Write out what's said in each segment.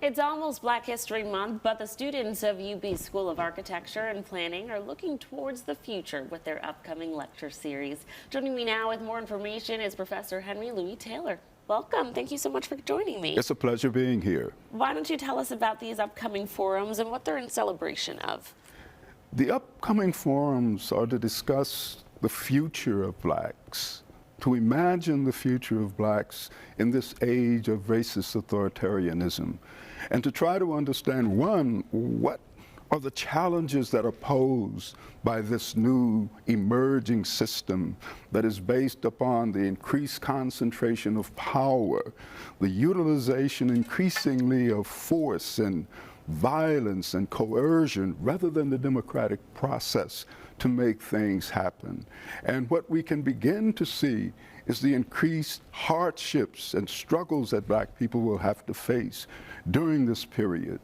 It's almost Black History Month, but the students of UB School of Architecture and Planning are looking towards the future with their upcoming lecture series. Joining me now with more information is Professor Henry Louis Taylor. Welcome. Thank you so much for joining me. It's a pleasure being here. Why don't you tell us about these upcoming forums and what they're in celebration of? The upcoming forums are to discuss the future of blacks, to imagine the future of blacks in this age of racist authoritarianism, and to try to understand, one, what are the challenges that are posed by this new emerging system that is based upon the increased concentration of power, the utilization increasingly of force and violence and coercion rather than the democratic process to make things happen. And what we can begin to see is the increased hardships and struggles that black people will have to face during this period.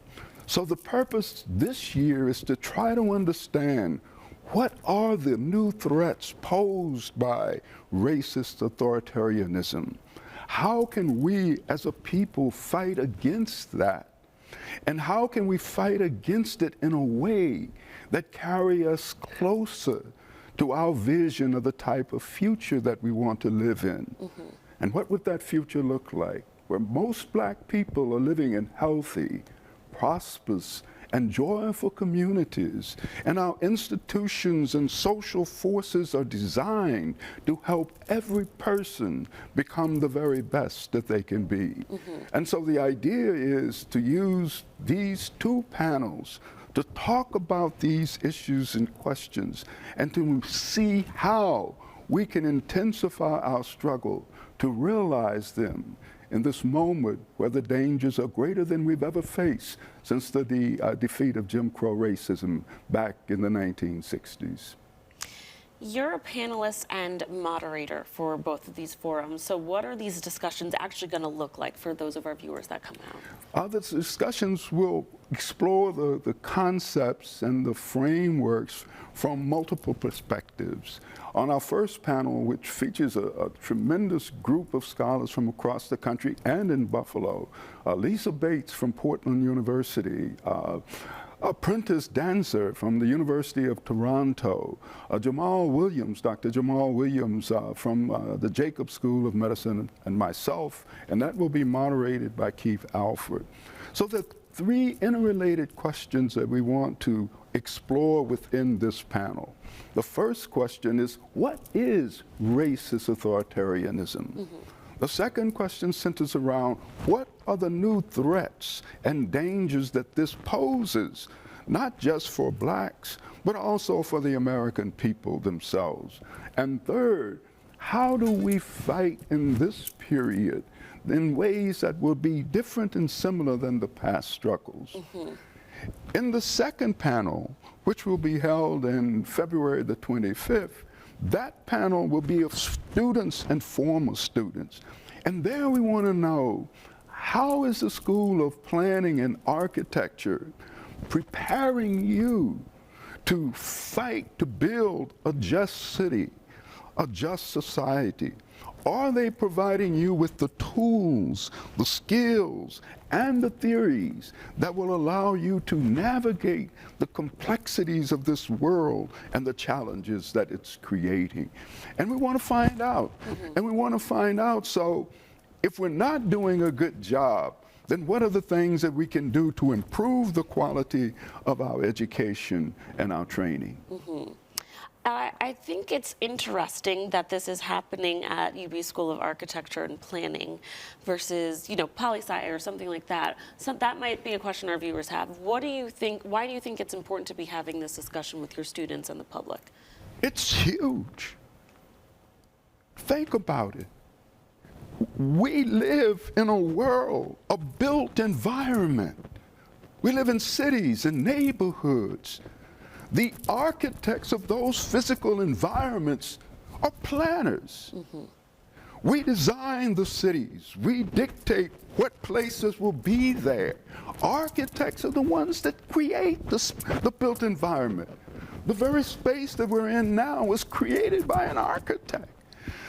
So the purpose this year is to try to understand what are the new threats posed by racist authoritarianism? How can we as a people fight against that? And how can we fight against it in a way that carry us closer to our vision of the type of future that we want to live in? And what would that future look like? Where most black people are living in healthy, prosperous, and joyful communities, and our institutions and social forces are designed to help every person become the very best that they can be. And so the idea is to use these two panels to talk about these issues and questions and to see how we can intensify our struggle to realize them in this moment where the dangers are greater than we've ever faced since the defeat of Jim Crow racism back in the 1960s. You're a panelist and moderator for both of these forums, so what are these discussions actually going to look like for those of our viewers that come out? The discussions will explore the concepts and the frameworks from multiple perspectives. On our first panel, which features a tremendous group of scholars from across the country and in Buffalo, Lisa Bates from Portland University, Prentice Dancer from the University of Toronto, Jamal Williams, Dr. Jamal Williams from the Jacobs School of Medicine, and myself, and that will be moderated by Keith Alford. So the three interrelated questions that we want to explore within this panel. The first question is, what is racist authoritarianism? The second question centers around what are the new threats and dangers that this poses, not just for blacks, but also for the American people themselves. And third, how do we fight in this period in ways that will be different and similar than the past struggles? In the second panel, which will be held in February the 25th, that panel will be of students and former students. And there we want to know, how is the School of Planning and Architecture preparing you to fight to build a just city, a just society? Are they providing you with the tools, the skills, and the theories that will allow you to navigate the complexities of this world and the challenges that it's creating? And we want to find out. And we want to find out, so if we're not doing a good job, then what are the things that we can do to improve the quality of our education and our training? I think it's interesting that this is happening at UB School of Architecture and Planning versus, poli-sci or something like that. So that might be a question our viewers have. What do you think, why do you think it's important to be having this discussion with your students and the public? It's huge. Think about it. We live in a world, a built environment. We live in cities and neighborhoods. The architects of those physical environments are planners. We design the cities. We dictate what places will be there. Architects are the ones that create the built environment. The very space that we're in now was created by an architect.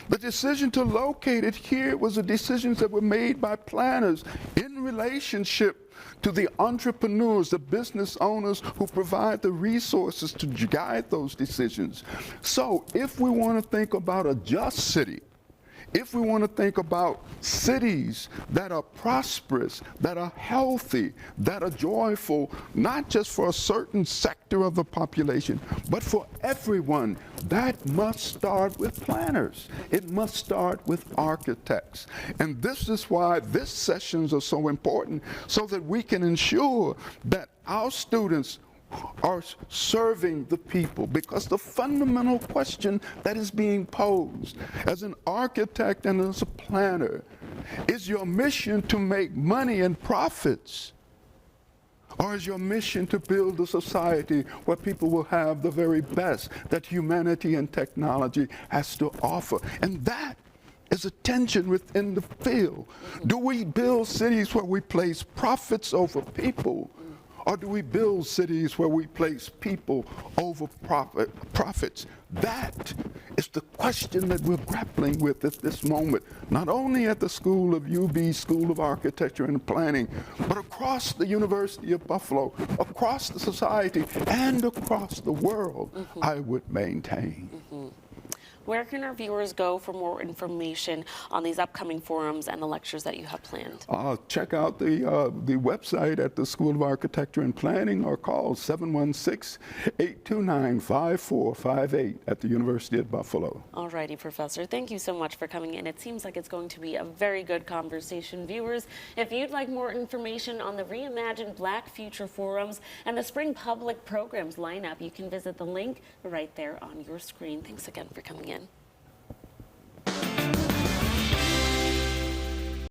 The decision to locate it here was a decision that were made by planners in relationship to the entrepreneurs, the business owners who provide the resources to guide those decisions. So if we want to think about a just city, if we want to think about cities that are prosperous, that are healthy, that are joyful, not just for a certain sector of the population, but for everyone, that must start with planners. It must start with architects. And this is why these sessions are so important, so that we can ensure that our students are serving the people, because the fundamental question that is being posed as an architect and as a planner is your mission to make money and profits, or is your mission to build a society where people will have the very best that humanity and technology has to offer? And that is a tension within the field. Do we build cities where we place profits over people? Or do we build cities where we place people over profits? That is the question that we're grappling with at this moment, not only at the School of UB, School of Architecture and Planning, but across the University of Buffalo, across the society, and across the world, I would maintain. Where can our viewers go for more information on these upcoming forums and the lectures that you have planned? Check out the website at the School of Architecture and Planning, or call 716-829-5458 at the University of Buffalo. All righty, Professor. Thank you so much for coming in. It seems like it's going to be a very good conversation. Viewers, if you'd like more information on the Reimagine Black Future Forums and the Spring Public Programs lineup, you can visit the link right there on your screen. Thanks again for coming in.